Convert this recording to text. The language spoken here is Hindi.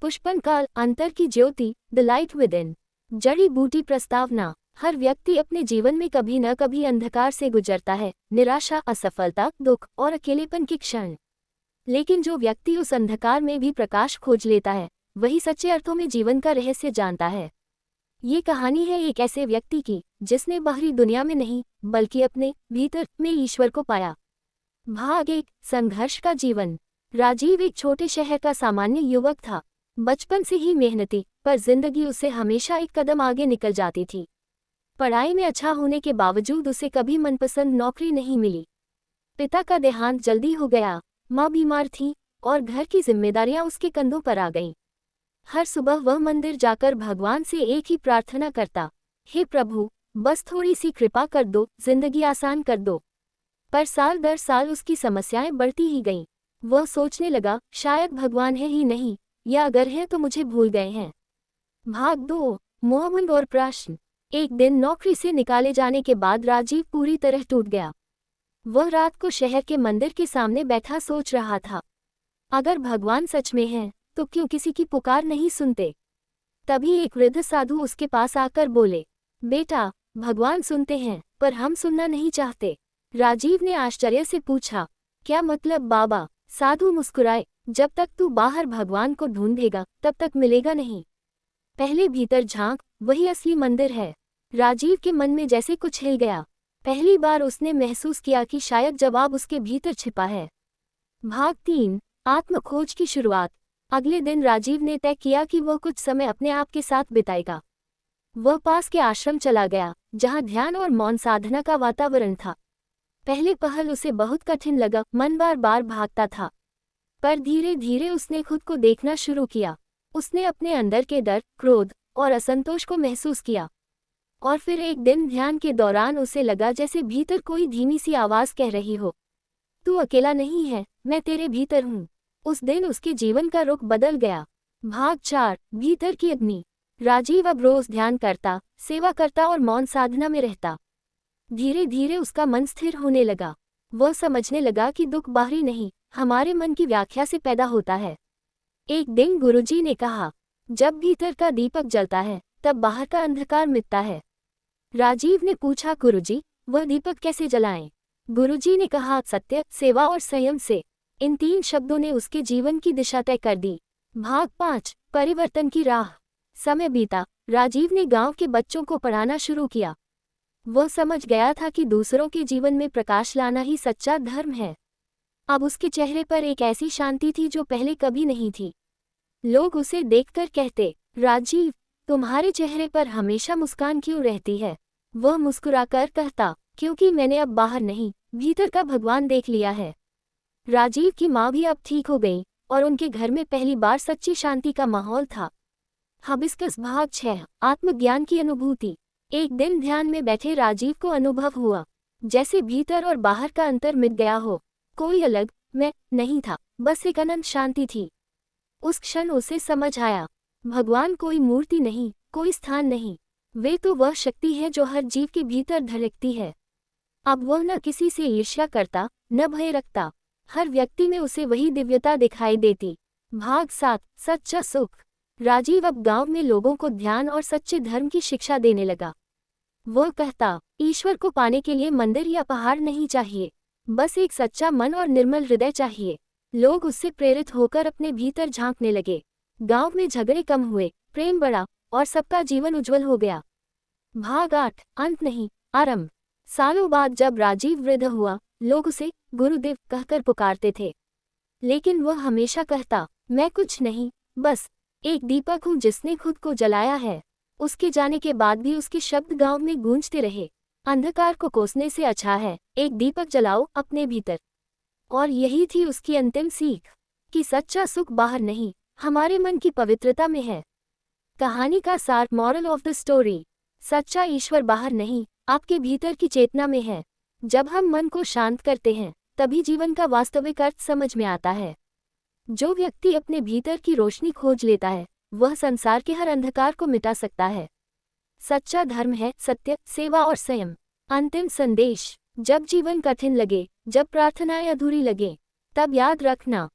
पुष्पन काल, अंतर की ज्योति, द लाइट विद इन। जड़ी बूटी प्रस्तावना। हर व्यक्ति अपने जीवन में कभी न कभी अंधकार से गुजरता है, निराशा, असफलता, दुख और अकेलेपन के क्षण। लेकिन जो व्यक्ति उस अंधकार में भी प्रकाश खोज लेता है, वही सच्चे अर्थों में जीवन का रहस्य जानता है। ये कहानी है एक ऐसे व्यक्ति की जिसने बाहरी दुनिया में नहीं बल्कि अपने भीतर में ईश्वर को पाया। भाग 1, संघर्ष का जीवन। राजीव एक छोटे शहर का सामान्य युवक था। बचपन से ही मेहनती, पर जिंदगी उसे हमेशा एक कदम आगे निकल जाती थी। पढ़ाई में अच्छा होने के बावजूद उसे कभी मनपसंद नौकरी नहीं मिली। पिता का देहांत जल्दी हो गया, माँ बीमार थी और घर की जिम्मेदारियां उसके कंधों पर आ गईं। हर सुबह वह मंदिर जाकर भगवान से एक ही प्रार्थना करता, हे प्रभु, बस थोड़ी सी कृपा कर दो, जिंदगी आसान कर दो। पर साल दर साल उसकी समस्याएं बढ़ती ही गईं। वह सोचने लगा, शायद भगवान है ही नहीं, या अगर है तो मुझे भूल गए हैं। भाग 2, मोहम्मद और प्रश्न। एक दिन नौकरी से निकाले जाने के बाद राजीव पूरी तरह टूट गया। वह रात को शहर के मंदिर के सामने बैठा सोच रहा था, अगर भगवान सच में है तो क्यों किसी की पुकार नहीं सुनते। तभी एक वृद्ध साधु उसके पास आकर बोले, बेटा, भगवान सुनते हैं पर हम सुनना नहीं चाहते। राजीव ने आश्चर्य से पूछा, क्या मतलब बाबा? साधु मुस्कुराए, जब तक तू बाहर भगवान को ढूंढेगा तब तक मिलेगा नहीं। पहले भीतर झांक, वही असली मंदिर है। राजीव के मन में जैसे कुछ हिल गया। पहली बार उसने महसूस किया कि शायद जवाब उसके भीतर छिपा है। भाग 3, आत्मखोज की शुरुआत। अगले दिन राजीव ने तय किया कि वह कुछ समय अपने आप के साथ बिताएगा। वह पास के आश्रम चला गया, जहां ध्यान और मौन साधना का वातावरण था। पहले पहल उसे बहुत कठिन लगा, मन बार बार भागता था। पर धीरे धीरे उसने खुद को देखना शुरू किया। उसने अपने अंदर के डर, क्रोध और असंतोष को महसूस किया। और फिर एक दिन ध्यान के दौरान उसे लगा जैसे भीतर कोई धीमी सी आवाज़ कह रही हो, तू अकेला नहीं है, मैं तेरे भीतर हूँ। उस दिन उसके जीवन का रुख बदल गया। भाग 4, भीतर की अग्नि। राजीव अब रोज ध्यान करता, सेवा करता और मौन साधना में रहता। धीरे धीरे उसका मन स्थिर होने लगा। वह समझने लगा कि दुख बाहरी नहीं, हमारे मन की व्याख्या से पैदा होता है। एक दिन गुरुजी ने कहा, जब भीतर का दीपक जलता है तब बाहर का अंधकार मिटता है। राजीव ने पूछा, गुरुजी, वह दीपक कैसे जलाएं? गुरुजी ने कहा, सत्य, सेवा और संयम से। इन 3 शब्दों ने उसके जीवन की दिशा तय कर दी। भाग 5, परिवर्तन की राह। समय बीता, राजीव ने गांव के बच्चों को पढ़ाना शुरू किया। वह समझ गया था कि दूसरों के जीवन में प्रकाश लाना ही सच्चा धर्म है। अब उसके चेहरे पर एक ऐसी शांति थी जो पहले कभी नहीं थी। लोग उसे देखकर कहते, राजीव, तुम्हारे चेहरे पर हमेशा मुस्कान क्यों रहती है? वह मुस्कुराकर कहता, क्योंकि मैंने अब बाहर नहीं, भीतर का भगवान देख लिया है। राजीव की माँ भी अब ठीक हो गई और उनके घर में पहली बार सच्ची शांति का माहौल था। हबिस्कस। भाग 6, आत्मज्ञान की अनुभूति। एक दिन ध्यान में बैठे राजीव को अनुभव हुआ जैसे भीतर और बाहर का अंतर मिट गया हो। कोई अलग मैं नहीं था, बस एक अनंत शांति थी। उस क्षण उसे समझ आया, भगवान कोई मूर्ति नहीं, कोई स्थान नहीं, वे तो वह शक्ति है जो हर जीव के भीतर धड़कती है। अब वह न किसी से ईर्ष्या करता, न भय रखता। हर व्यक्ति में उसे वही दिव्यता दिखाई देती। भाग 7, सच्चा सुख। राजीव अब गांव में लोगों को ध्यान और सच्चे धर्म की शिक्षा देने लगा। वह कहता, ईश्वर को पाने के लिए मंदिर या पहाड़ नहीं चाहिए, बस एक सच्चा मन और निर्मल हृदय चाहिए। लोग उससे प्रेरित होकर अपने भीतर झांकने लगे। गांव में झगड़े कम हुए, प्रेम बढ़ा और सबका जीवन उज्जवल हो गया। भाग 8, अंत नहीं, आरंभ। सालों बाद जब राजीव वृद्ध हुआ, लोग उसे गुरुदेव कहकर पुकारते थे। लेकिन वह हमेशा कहता, मैं कुछ नहीं, बस एक दीपक हूँ जिसने खुद को जलाया है। उसके जाने के बाद भी उसके शब्द गांव में गूंजते रहे, अंधकार को कोसने से अच्छा है एक दीपक जलाओ अपने भीतर। और यही थी उसकी अंतिम सीख, कि सच्चा सुख बाहर नहीं, हमारे मन की पवित्रता में है। कहानी का सार, मॉरल ऑफ द स्टोरी। सच्चा ईश्वर बाहर नहीं, आपके भीतर की चेतना में है। जब हम मन को शांत करते हैं, तभी जीवन का वास्तविक अर्थ समझ में आता है। जो व्यक्ति अपने भीतर की रोशनी खोज लेता है, वह संसार के हर अंधकार को मिटा सकता है। सच्चा धर्म है सत्य, सेवा और संयम। अंतिम संदेश, जब जीवन कठिन लगे, जब प्रार्थनाएं अधूरी लगे, तब याद रखना,